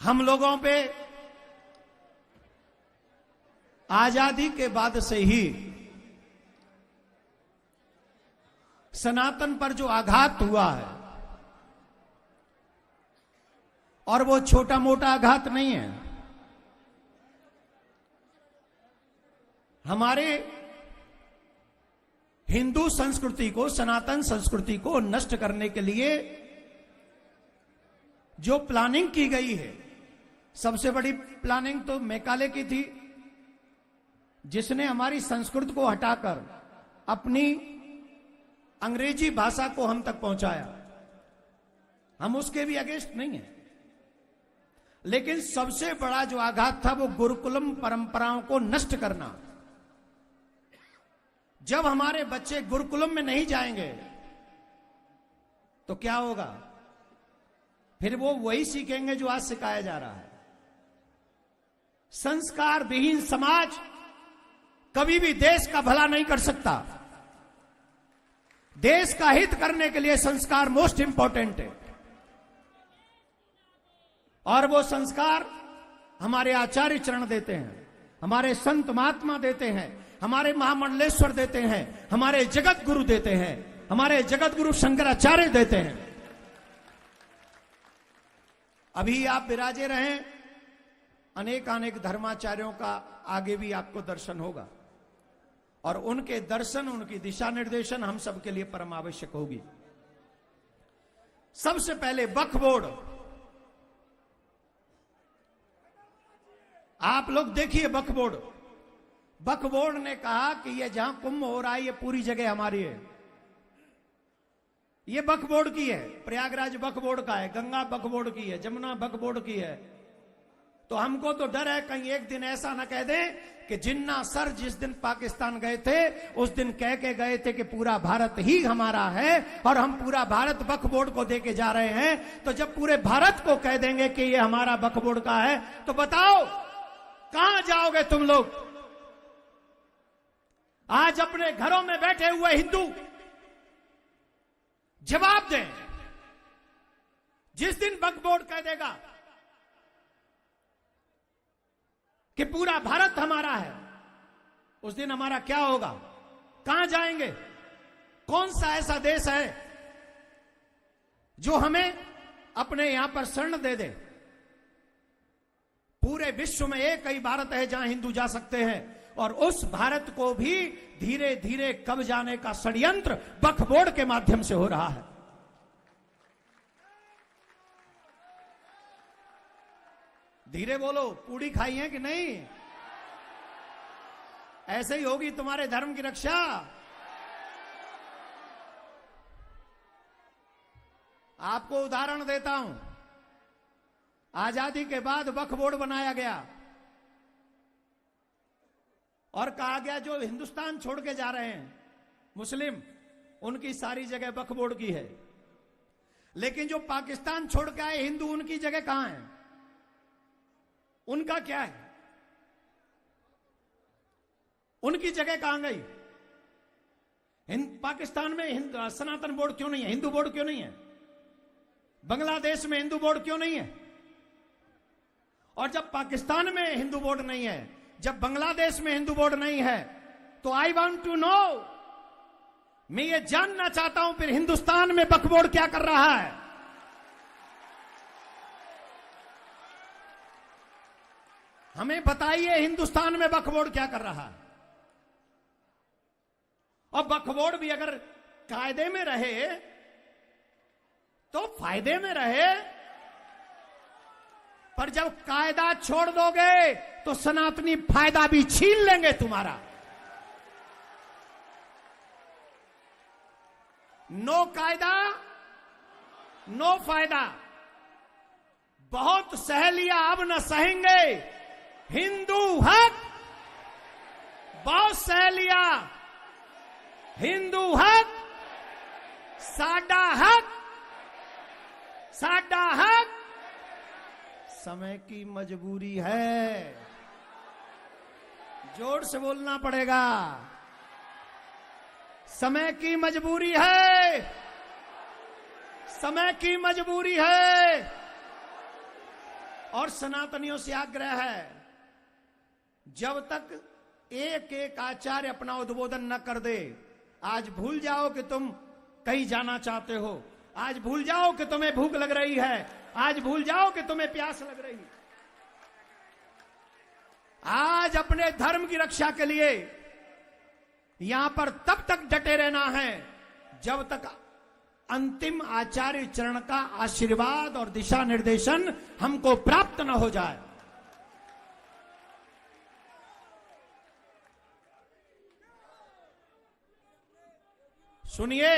हम लोगों पे आजादी के बाद से ही सनातन पर जो आघात हुआ है, और वो छोटा मोटा आघात नहीं है। हमारे हिंदू संस्कृति को, सनातन संस्कृति को नष्ट करने के लिए जो प्लानिंग की गई है, सबसे बड़ी प्लानिंग तो मैकाले की थी, जिसने हमारी संस्कृति को हटाकर अपनी अंग्रेजी भाषा को हम तक पहुंचाया। हम उसके भी अगेंस्ट नहीं है, लेकिन सबसे बड़ा जो आघात था वो गुरुकुलम परंपराओं को नष्ट करना। जब हमारे बच्चे गुरुकुलम में नहीं जाएंगे तो क्या होगा? फिर वो वही सीखेंगे जो आज सिखाया जा रहा है। संस्कार विहीन समाज कभी भी देश का भला नहीं कर सकता। देश का हित करने के लिए संस्कार मोस्ट इंपॉर्टेंट है, और वो संस्कार हमारे आचार्य चरण देते हैं, हमारे संत महात्मा देते हैं, हमारे महामंडलेश्वर देते हैं, हमारे जगत गुरु देते हैं, हमारे जगत गुरु शंकराचार्य देते हैं। अभी आप विराजे रहें, अनेक धर्माचार्यों का आगे भी आपको दर्शन होगा, और उनके दर्शन, उनकी दिशा निर्देशन हम सबके लिए परम आवश्यक होगी। सबसे पहले वक्फ बोर्ड, आप लोग देखिए वक्फ बोर्ड। वक्फ बोर्ड ने कहा कि ये जहां कुंभ हो रहा है ये पूरी जगह हमारी है। ये वक्फ बोर्ड की है, प्रयागराज वक्फ बोर्ड का है, गंगा वक्फ बोर्ड की है, जमुना वक्फ बोर्ड की है। तो हमको तो डर है कहीं एक दिन ऐसा ना कह दें कि जिन्ना सर जिस दिन पाकिस्तान गए थे उस दिन कह के गए थे कि पूरा भारत ही हमारा है और हम पूरा भारत वक्फ बोर्ड को देके जा रहे हैं। तो जब पूरे भारत को कह देंगे कि ये हमारा वक्फ बोर्ड का है, तो बताओ कहां जाओगे तुम लोग? आज अपने घरों में बैठे हुए हिंदू जवाब दें। जिस दिन वक्फ बोर्ड कह देगा कि पूरा भारत हमारा है, उस दिन हमारा क्या होगा? कहां जाएंगे? कौन सा ऐसा देश है जो हमें अपने यहां पर शरण दे दे? पूरे विश्व में एक ही भारत है जहां हिंदू जा सकते हैं, और उस भारत को भी धीरे धीरे कब जाने का षड्यंत्र वक्फ बोर्ड के माध्यम से हो रहा है। धीरे बोलो, पूड़ी खाई है कि नहीं? ऐसे ही होगी तुम्हारे धर्म की रक्षा। आपको उदाहरण देता हूं। आजादी के बाद वक्फ बोर्ड बनाया गया और कहा गया जो हिंदुस्तान छोड़ के जा रहे हैं मुस्लिम, उनकी सारी जगह वक्फ बोर्ड की है। लेकिन जो पाकिस्तान छोड़ के आए हिंदू, उनकी जगह कहां है? उनका क्या है? उनकी जगह कहां गई? पाकिस्तान में सनातन बोर्ड क्यों नहीं है? हिंदू बोर्ड क्यों नहीं है? बांग्लादेश में हिंदू बोर्ड क्यों नहीं है? और जब पाकिस्तान में हिंदू बोर्ड नहीं है, जब बांग्लादेश में हिंदू बोर्ड नहीं है, तो आई वांट टू नो, मैं ये जानना चाहता हूं फिर हिंदुस्तान में वक्फ बोर्ड क्या कर रहा है? हमें बताइए हिंदुस्तान में वक्फ बोर्ड क्या कर रहा है। और वक्फ बोर्ड भी अगर कायदे में रहे तो फायदे में रहे, पर जब कायदा छोड़ दोगे तो सनातनी फायदा भी छीन लेंगे तुम्हारा। नो कायदा नो फायदा। बहुत सह लिया, अब न सहेंगे। हिंदू हक बहुत सह लिया। हिंदू हक, साडा हक, साडा हक। समय की मजबूरी है, जोर से बोलना पड़ेगा। समय की मजबूरी है, समय की मजबूरी है। और सनातनियों से आग्रह है, जब तक एक एक आचार्य अपना उद्बोधन न कर दे, आज भूल जाओ कि तुम कहीं जाना चाहते हो, आज भूल जाओ कि तुम्हें भूख लग रही है, आज भूल जाओ कि तुम्हें प्यास लग रही है। आज अपने धर्म की रक्षा के लिए यहां पर तब तक डटे रहना है जब तक अंतिम आचार्य चरण का आशीर्वाद और दिशा निर्देशन हमको प्राप्त न हो जाए। सुनिए,